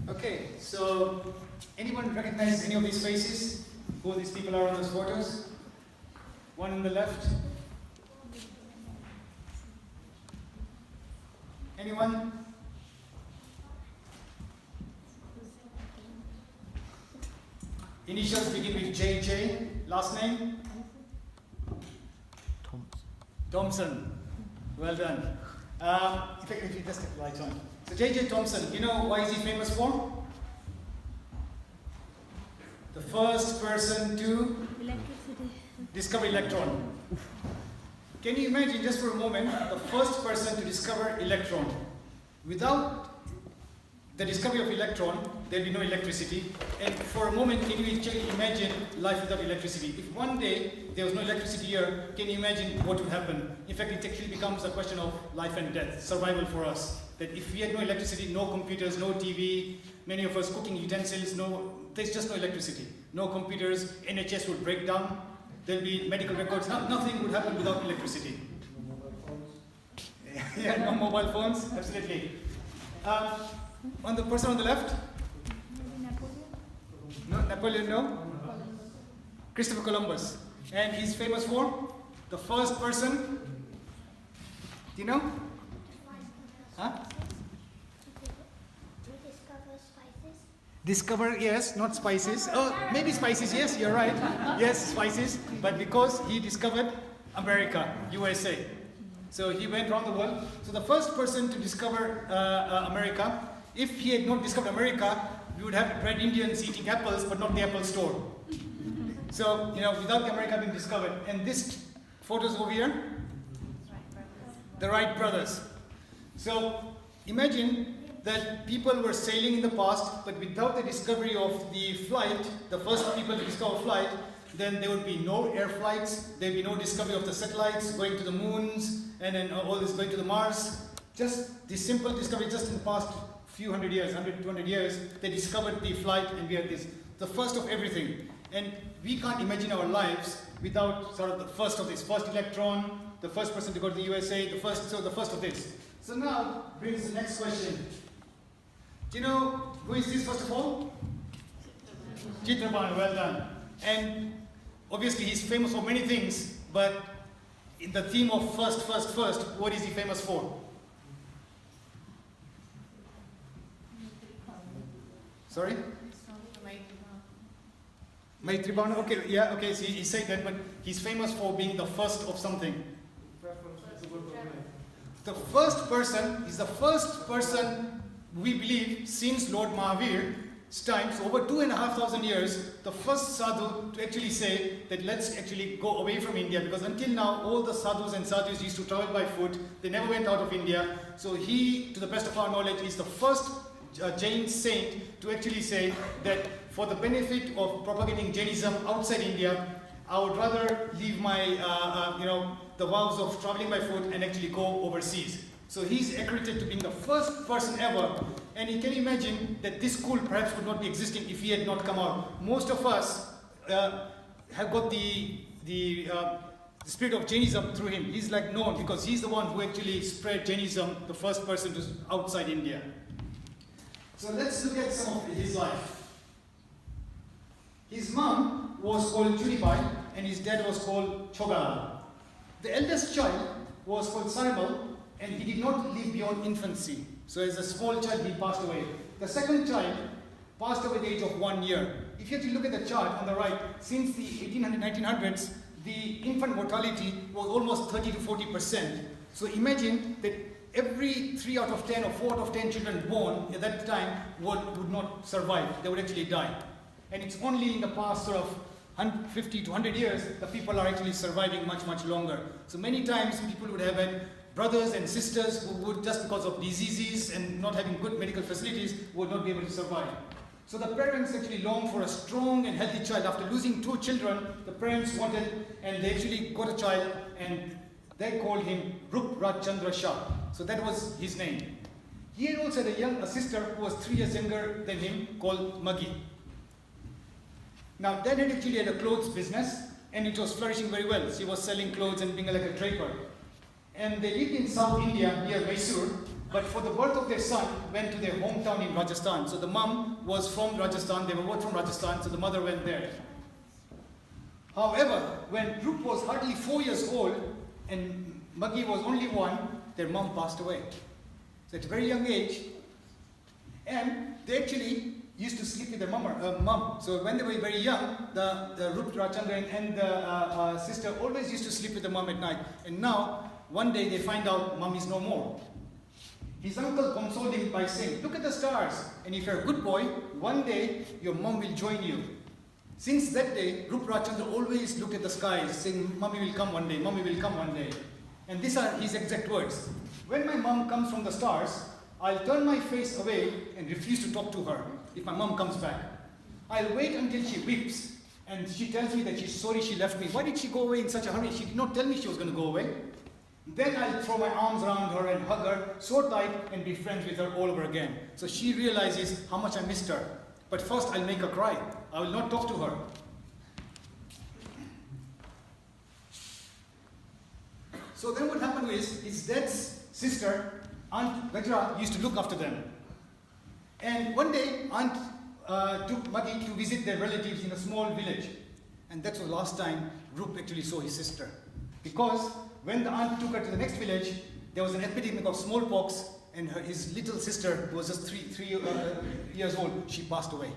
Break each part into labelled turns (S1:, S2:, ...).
S1: Okay, so anyone recognize any of these faces? Who these people are on those photos? One on the left. Anyone? Initials begin with JJ. Last name? Thompson. Well done. If you just get the lights on. So JJ Thompson, you know why is he famous for? The first person to discover electron. Can you imagine just for a moment the first person to discover electron? Without the discovery of electron, there will be no electricity. And for a moment, can you imagine life without electricity? If one day there was no electricity here, can you imagine what would happen? In fact, it actually becomes a question of life and death, survival for us. That if we had no electricity, no computers, no TV, many of us cooking utensils, there's just no electricity. No computers, NHS would break down, there'll be medical records, nothing would happen without electricity. Yeah, no mobile phones, absolutely. On the person on the left? No, Napoleon, no? Christopher Columbus. And he's famous for the first person. Do you know? Huh? Discover, yes, not spices. Oh, maybe spices, yes, you're right. Yes, spices. But because he discovered America, USA. So he went around the world. So the first person to discover America, if he had not discovered America, we would have red Indians eating apples, but not the Apple store. So, without the America being discovered. And this photos over here, the Wright brothers. So imagine that people were sailing in the past, but without the discovery of the flight, the first people to discover flight, then there would be no air flights, there would be no discovery of the satellites going to the moons, and then all this going to the Mars. Just this simple discovery, just in the past few hundred years, 100, 200 years, they discovered the flight, and we had this, the first of everything. And we can't imagine our lives without sort of the first of this, first electron, the first person to go to the USA, the first of this. So now brings the next question. Do you know who is this first of all? Chitrabhanuji, well done. And obviously he's famous for many things, but in the theme of first, what is he famous for? Sorry? Maitribhanu, okay, yeah, okay, so he said that, but he's famous for being the first of something. The first person is the first person, we believe, since Lord Mahavir's time, so over 2,500 years, the first sadhu to actually say that let's actually go away from India, because until now all the sadhus and sadhus used to travel by foot, they never went out of India. So he, to the best of our knowledge, is the first Jain saint to actually say that for the benefit of propagating Jainism outside India, I would rather leave my, the vows of traveling by foot and actually go overseas. So he's accredited to being the first person ever. And you can imagine that this school perhaps would not be existing if he had not come out. Most of us have got the spirit of Jainism through him. He's like known because he's the one who actually spread Jainism, the first person to outside India. So let's look at some of his life. His mom was called Chunibai and his dad was called Chogala. The eldest child was called Saribal and he did not live beyond infancy. So as a small child he passed away. The second child passed away at the age of 1 year. If you actually look at the chart on the right, since the 1900s, the infant mortality was almost 30 to 40%. So imagine that every 3 out of 10 or 4 out of 10 children born at that time would not survive. They would actually die. And it's only in the past sort of 50 to 100 years that people are actually surviving much, much longer. So many times people would have had brothers and sisters who would, just because of diseases and not having good medical facilities, would not be able to survive. So the parents actually longed for a strong and healthy child. After losing 2 children, the parents wanted, and they actually got a child, and they called him Rup Raj Chandra Shah. So that was his name. He had also had a sister who was 3 years younger than him, called Maggie. Now, Dad had actually had a clothes business, and it was flourishing very well. She was selling clothes and being like a draper. And they lived in South India, near Mysore, but for the birth of their son, went to their hometown in Rajasthan. So the mom was from Rajasthan, they were both from Rajasthan, so the mother went there. However, when Rup was hardly 4 years old and Maggie was only 1, their mom passed away. So at a very young age, and they actually used to sleep with their mom. So when they were very young, the Rup Rajchandra and the sister always used to sleep with the mom at night. And now, one day they find out mom is no more. His uncle consoled him by saying, look at the stars, and if you're a good boy, one day your mom will join you. Since that day, Rup Rajchandra always looked at the skies, saying, Mommy will come one day, Mommy will come one day. And these are his exact words. When my mom comes from the stars, I'll turn my face away and refuse to talk to her if my mom comes back. I'll wait until she weeps and she tells me that she's sorry she left me. Why did she go away in such a hurry? She did not tell me she was going to go away. Then I'll throw my arms around her and hug her so tight and be friends with her all over again. So she realizes how much I missed her. But first I'll make her cry. I will not talk to her. So then what happened is, his dad's sister, Aunt Vajra, used to look after them. And one day, Aunt took Maggie to visit their relatives in a small village. And that's the last time Rup actually saw his sister. Because when the aunt took her to the next village, there was an epidemic of smallpox, and his little sister, who was just three years old, she passed away.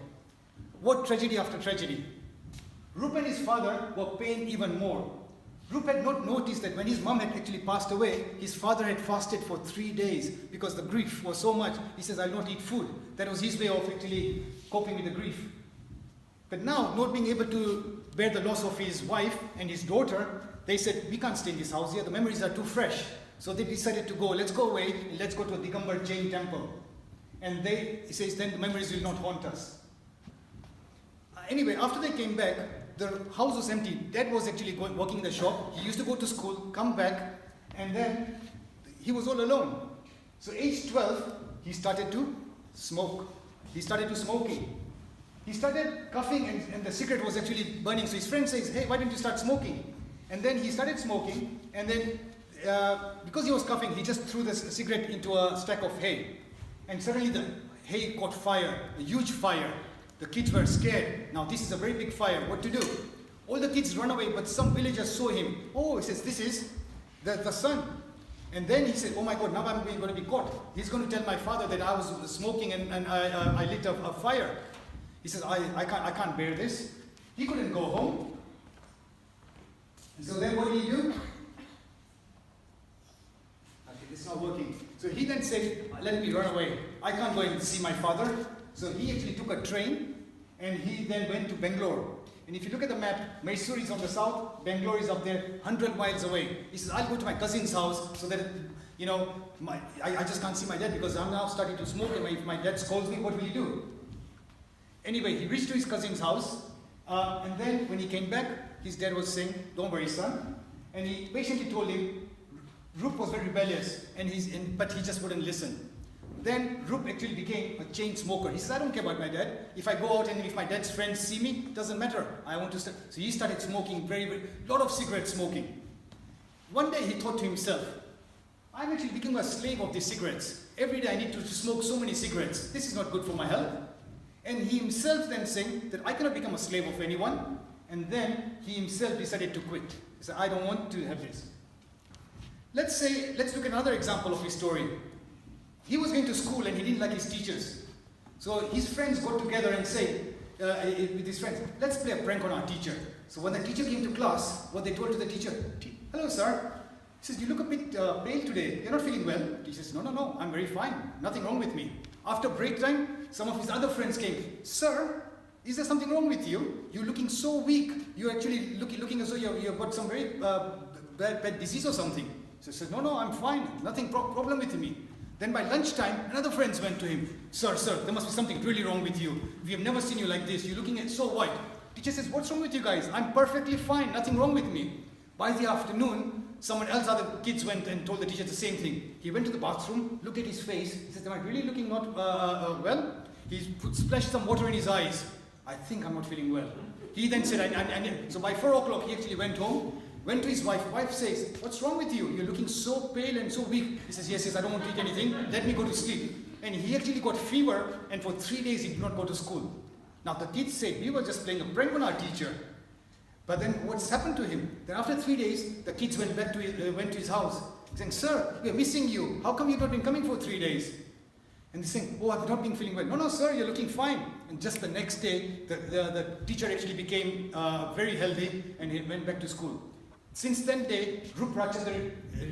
S1: What tragedy after tragedy. Rup and his father were pained even more. Rup had not noticed that when his mom had actually passed away, his father had fasted for 3 days because the grief was so much. He says, I'll not eat food. That was his way of actually coping with the grief. But now, not being able to bear the loss of his wife and his daughter, they said, we can't stay in this house here. The memories are too fresh. So they decided to go. Let's go away and let's go to a Digambar Jain temple. And he says, then the memories will not haunt us. Anyway, after they came back, the house was empty. Dad was actually working in the shop. He used to go to school, come back, and then he was all alone. So age 12, he started to smoke. He started to smoking. He started coughing and the cigarette was actually burning. So his friend says, hey, why don't you start smoking? And then he started smoking, and then because he was coughing, he just threw the cigarette into a stack of hay. And suddenly the hay caught fire, a huge fire. The kids were scared. Now this is a very big fire, what to do? All the kids run away, but some villagers saw him. Oh, he says, this is the son. And then he said, oh my God, now I'm going to be caught. He's going to tell my father that I was smoking and I lit a fire. He says, I can't bear this. He couldn't go home. And so then what did he do? Okay, this is not working. So he then said, let me run away. I can't go and see my father. So he actually took a train and he then went to Bangalore. And if you look at the map, Mysore is on the south, Bangalore is up there, 100 miles away. He says, I'll go to my cousin's house so that, you know, I just can't see my dad because I'm now starting to smoke, and if my dad scolds me, what will he do? Anyway, he reached to his cousin's house, and then when he came back, his dad was saying, don't worry, son. And he patiently told him, Rup was very rebellious, but he just wouldn't listen. Then Rup actually became a chain smoker. He says, I don't care about my dad. If I go out and if my dad's friends see me, it doesn't matter. I want to start. So he started smoking a lot of cigarette smoking. One day he thought to himself, I'm actually becoming a slave of these cigarettes. Every day I need to smoke so many cigarettes. This is not good for my health. And he himself then saying that I cannot become a slave of anyone. And then he himself decided to quit. He said, I don't want to have this. Let's look at another example of his story. He was going to school and he didn't like his teachers. So his friends got together and said, with his friends, let's play a prank on our teacher. So when the teacher came to class, what they told to the teacher, hello sir, he says, you look a bit pale today, you're not feeling well. The teacher says, no, I'm very fine, nothing wrong with me. After break time, some of his other friends came, sir, is there something wrong with you? You're looking so weak, you're actually looking as though you've got some very bad disease or something. So he says, no, I'm fine, nothing problem with me. Then by lunchtime, another friend went to him. Sir, there must be something really wrong with you. We have never seen you like this. You're looking so white. Teacher says, what's wrong with you guys? I'm perfectly fine. Nothing wrong with me. By the afternoon, other kids went and told the teacher the same thing. He went to the bathroom, looked at his face. He says, am I really looking not well? He splashed some water in his eyes. I think I'm not feeling well. He then said, so by 4 o'clock, he actually went home. Went to his wife. Wife says, what's wrong with you? You're looking so pale and so weak. He says, yes, I don't want to eat anything. Let me go to sleep. And he actually got fever, and for 3 days he did not go to school. Now the kids say, we were just playing a prank on our teacher. But then what's happened to him? Then after 3 days, the kids went to his house, saying, sir, we are missing you. How come you've not been coming for 3 days? And they're saying, oh, I've not been feeling well. No, sir, you're looking fine. And just the next day, the teacher actually became very healthy, and he went back to school. Since that day, Rup Rajchandra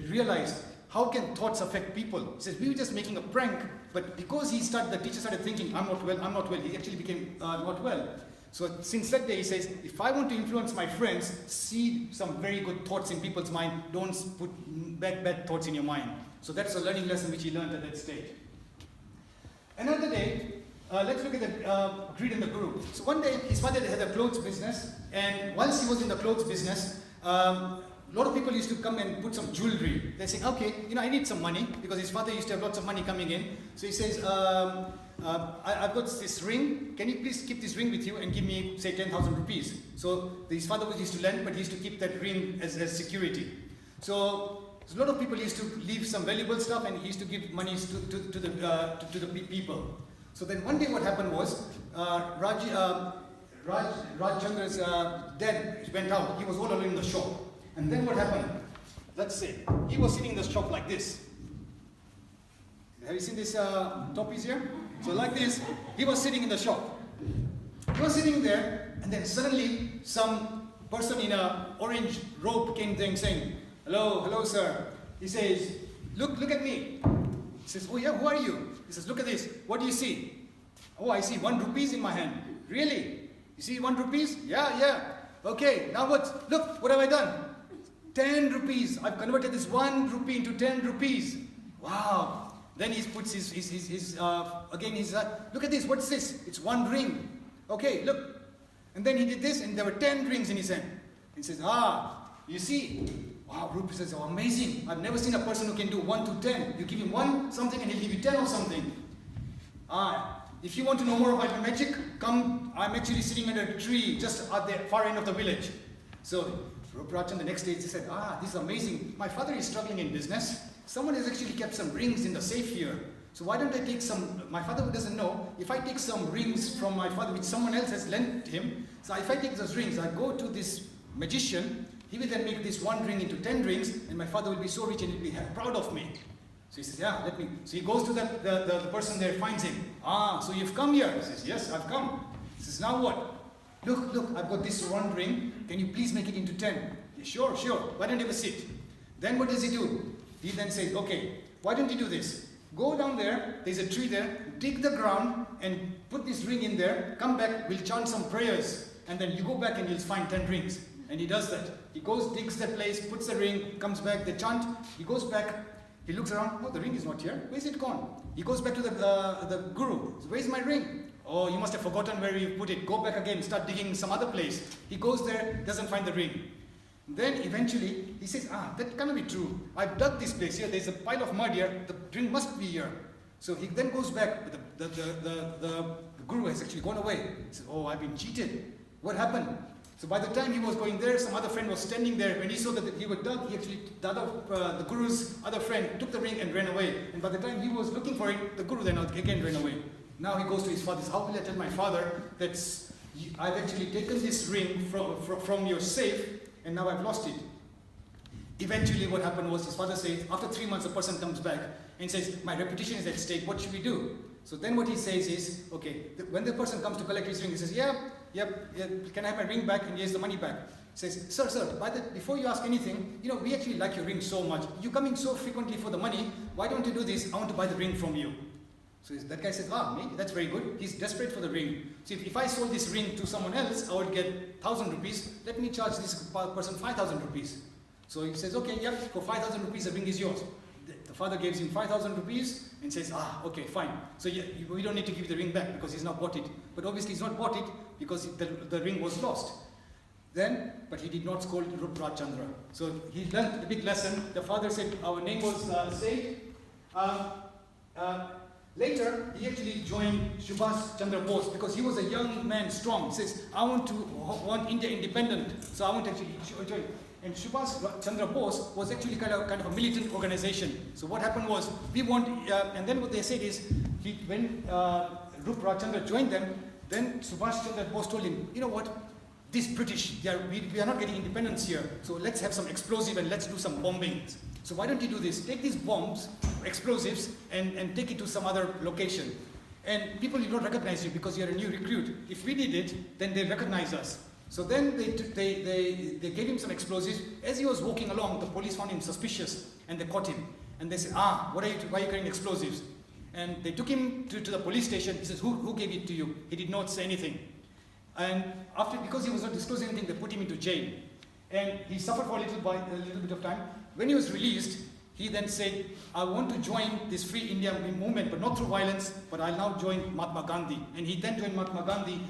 S1: realized, how can thoughts affect people? He says, we were just making a prank, but because the teacher started thinking, I'm not well, he actually became not well. So since that day, he says, if I want to influence my friends, see some very good thoughts in people's mind, don't put bad thoughts in your mind. So that's a learning lesson which he learned at that stage. Another day, let's look at the greed in the guru. So one day, his father had a clothes business, and once he was in the clothes business, a lot of people used to come and put some jewelry. They say, okay, I need some money, because his father used to have lots of money coming in. So he says, I've got this ring. Can you please keep this ring with you and give me, say, 10,000 rupees? So his father used to lend, but he used to keep that ring as security. So a lot of people used to leave some valuable stuff, and he used to give money to the people. So then one day what happened was, Rajchandra's dad went out. He was all alone in the shop. And then what happened? Let's say, he was sitting in the shop like this. Have you seen this toppies here? So like this, he was sitting in the shop. He was sitting there, and then suddenly some person in an orange robe came there and saying, hello, sir. He says, look at me. He says, oh yeah, who are you? He says, look at this. What do you see? Oh, I see 1 rupee in my hand. Really? You see 1 rupee? Yeah. Okay, now what? Look, what have I done? 10 rupees. I've converted this 1 rupee into 10 rupees. Wow. Then he puts look at this, what's this? It's 1 ring. Okay, look. And then he did this, and there were 10 rings in his hand. He says, you see. Wow, Rupa says, oh, amazing. I've never seen a person who can do 1 to 10. You give him 1 something, and he'll give you 10 of something. If you want to know more about my magic, come. I'm actually sitting under a tree just at the far end of the village. So Rupa Rajchandra the next day he said, this is amazing. My father is struggling in business. Someone has actually kept some rings in the safe here. So why don't I take some, my father doesn't know, if I take some rings from my father which someone else has lent him, so if I take those rings, I go to this magician, he will then make this 1 ring into 10 rings, and my father will be so rich and he'll be proud of me. So he says, let me. So he goes to the person there, finds him. So you've come here? He says, yes, I've come. He says, now what? Look, I've got this 1 ring. Can you please make it into 10? Yeah, sure. Why don't you have a sit? Then what does he do? He then says, okay, why don't you do this? Go down there, there's a tree there, dig the ground and put this ring in there, come back, we'll chant some prayers, and then you go back and you'll find 10 rings. And he does that. He goes, digs the place, puts the ring, comes back, they chant, he goes back, he looks around, oh, the ring is not here, where's it gone? He goes back to the guru, where's my ring? Oh, you must have forgotten where you put it, go back again, start digging some other place. He goes there, doesn't find the ring. Then eventually, he says, that cannot be true. I've dug this place here, there's a pile of mud here, the ring must be here. So he then goes back, but the guru has actually gone away. He says, oh, I've been cheated. What happened? So by the time he was going there, some other friend was standing there. When he saw that he was dug, he actually dug up the guru's other friend, took the ring and ran away. And by the time he was looking for it, the guru then again ran away. Now he goes to his father, how will I tell my father that I've actually taken this ring from your safe, and now I've lost it. Eventually what happened was his father says, after 3 months the person comes back and says, my reputation is at stake, what should we do? So then what he says is, okay, when the person comes to collect his ring, he says, yeah, can I have my ring back? And here's the money back. He says, sir, before you ask anything, we actually like your ring so much. You're coming so frequently for the money, why don't you do this? I want to buy the ring from you. So that guy says, me? That's very good. He's desperate for the ring. So if I sold this ring to someone else, I would get 1,000 rupees. Let me charge this person 5,000 rupees. So he says, okay, for 5,000 rupees, the ring is yours. The father gives him 5,000 rupees and says, okay, fine. So we don't need to give the ring back because he's not bought it. But obviously he's not bought it because the ring was lost. But he did not scold Rupa Rajchandra. So he learned the big lesson. The father said, our name was Said. Later, he actually joined Subhash Chandra Bose because he was a young man, strong. He says, I want India independent. So I want to actually join. And Subhash Chandra Bose was actually kind of a militant organization. So what happened was, we want, and then what they said is, when Rup Rajchandra joined them, then Subhash Chandra Bose told him, you know what, these British, we are not getting independence here, so let's have some explosive and let's do some bombing. So why don't you do this? Take these bombs, explosives, and take it to some other location. And people will not recognize you because you're a new recruit. If we did it, then they'll recognize us. So then they gave him some explosives. As he was walking along, the police found him suspicious and they caught him. And they said, why are you carrying explosives? And they took him to the police station. He says, who gave it to you? He did not say anything. And because he was not disclosing anything, they put him into jail. And he suffered for a little bit of time. When he was released, he then said, I want to join this Free India movement, but not through violence, but I'll now join Mahatma Gandhi. And he then joined Mahatma Gandhi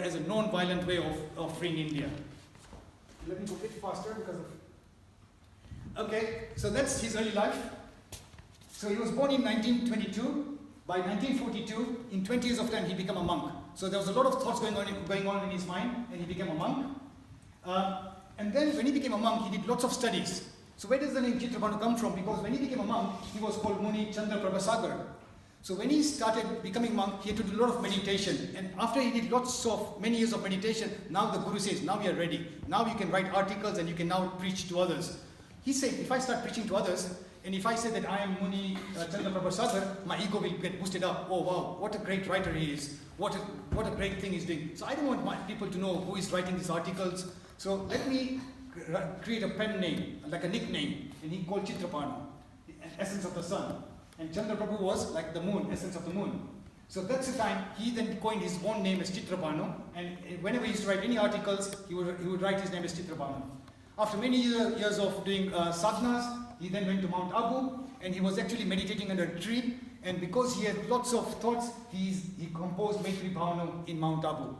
S1: as a non-violent way of freeing India. Let me go a bit faster because of... Okay, so that's his early life. So he was born in 1922. By 1942, in 20 years of time, he became a monk. So there was a lot of thoughts going on in his mind, and he became a monk. And then when he became a monk, he did lots of studies. So where does the name Chitrabhanu come from? Because when he became a monk, he was called Muni Chandra Prabhasagar. So when he started becoming monk, he had to do a lot of meditation. And after he did many years of meditation, now the Guru says, now you are ready. Now you can write articles and you can now preach to others. He said, if I start preaching to others, and if I say that I am Muni Chandra Prabhasagar, my ego will get boosted up. Oh wow, what a great writer he is. What a great thing he's doing. So I don't want my people to know who is writing these articles. So let me create a pen name, like a nickname. And he called Chitrabhanu, the essence of the sun. And Chandra Prabhu was like the moon, essence of the moon. So that's the time he then coined his own name as Chitrabhanu. And whenever he used to write any articles, he would write his name as Chitrabhanu. After many years of doing sadhanas, he then went to Mount Abu, and he was actually meditating under a tree. And because he had lots of thoughts, he composed Maitri Bhavanu in Mount Abu.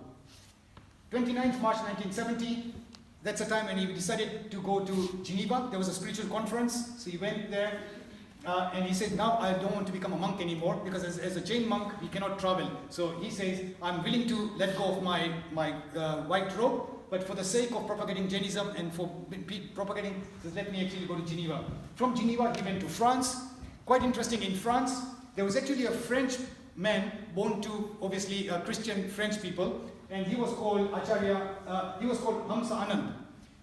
S1: 29th March 1970, that's the time when he decided to go to Geneva. There was a spiritual conference, so he went there. And he said, now I don't want to become a monk anymore, because as a Jain monk, he cannot travel. So he says, I'm willing to let go of my white robe, but for the sake of propagating Jainism and for propagating, let me actually go to Geneva. From Geneva, he went to France. Quite interesting, in France, there was actually a French man born to, obviously, Christian French people, and he was called Acharya, he was called Hamsa Anand.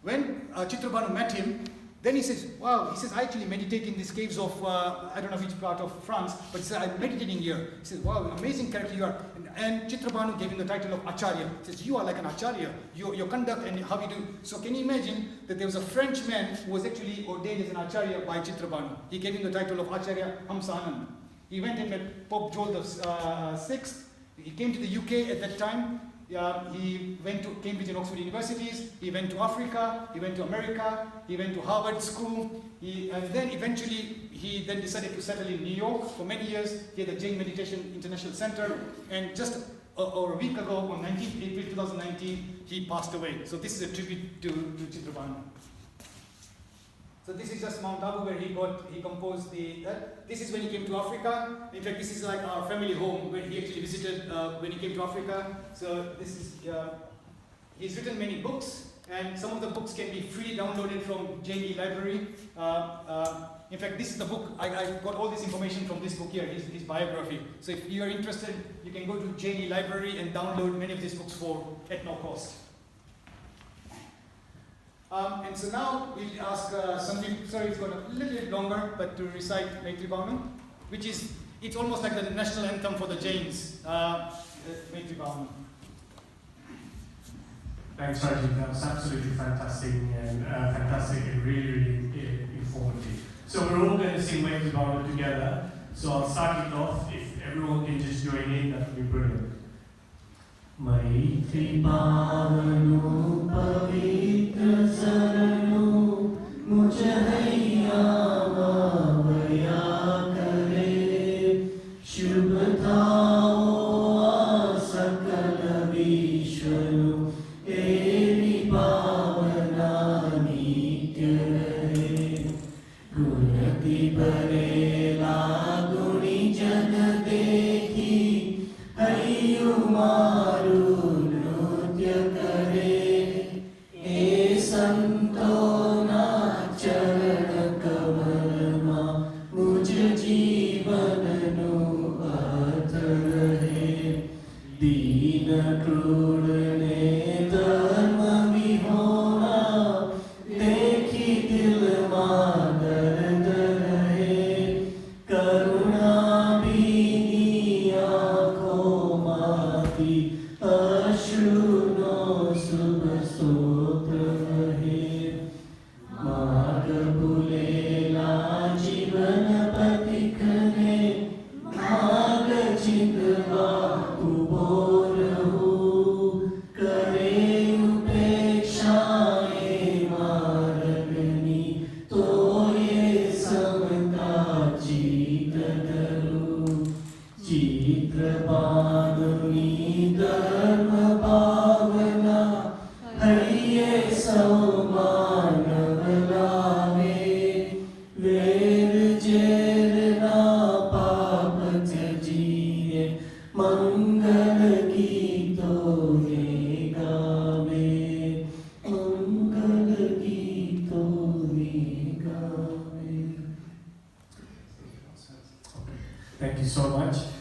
S1: When Chitrabhanu met him, then he says, wow, he says, I actually meditate in these caves of, I don't know which part of France, but he said, I'm meditating here. He says, wow, amazing character you are. And Chitrabhanu gave him the title of Acharya. He says, you are like an Acharya, your conduct and how you do. So can you imagine that there was a French man who was actually ordained as an Acharya by Chitrabhanu. He gave him the title of Acharya Hamsa Anand. He went and met Pope Joel VI. He came to the UK at that time. He went to Cambridge and Oxford universities, he went to Africa, he went to America, he went to Harvard School, and then eventually he then decided to settle in New York. For many years, he had the Jain Meditation International Center, and just a week ago, on 19th April 2019, he passed away. So this is a tribute to Chitrabhanu. So this is just Mount Abu where he composed this is when he came to Africa. In fact, this is like our family home where he actually visited when he came to Africa. So this is, he's written many books, and some of the books can be freely downloaded from Jain library. In fact, this is the book, I got all this information from this book here, his biography. So if you are interested, you can go to Jain library and download many of these books at no cost. And so now we'll ask Sandeep, sorry it's got a little bit longer, but to recite Maitri Bhavanu, which is, it's almost like the national anthem for the Jains, Maitri Bhavanu.
S2: Thanks, Rajiv. That was absolutely fantastic and really, really informative. So we're all going to sing Maitri Bhavanu together. So I'll start it off. If everyone can just join in, that would be brilliant. Maitri Bhavanu Pavitra Saranu Mujhaiya Vavaya Kare Shubhatao Sakala Vishwanu Eri Bhavana Nitya Gunati Parela Guni Jana Dekhi Ayuma Nutya kare, e santo na
S3: Chitrabhanuji dharma bhavana hariye saumanav lave ved jerna paap tyajiye mangal gito ne gaave mangal gito ne gaave.
S2: Thank you so much.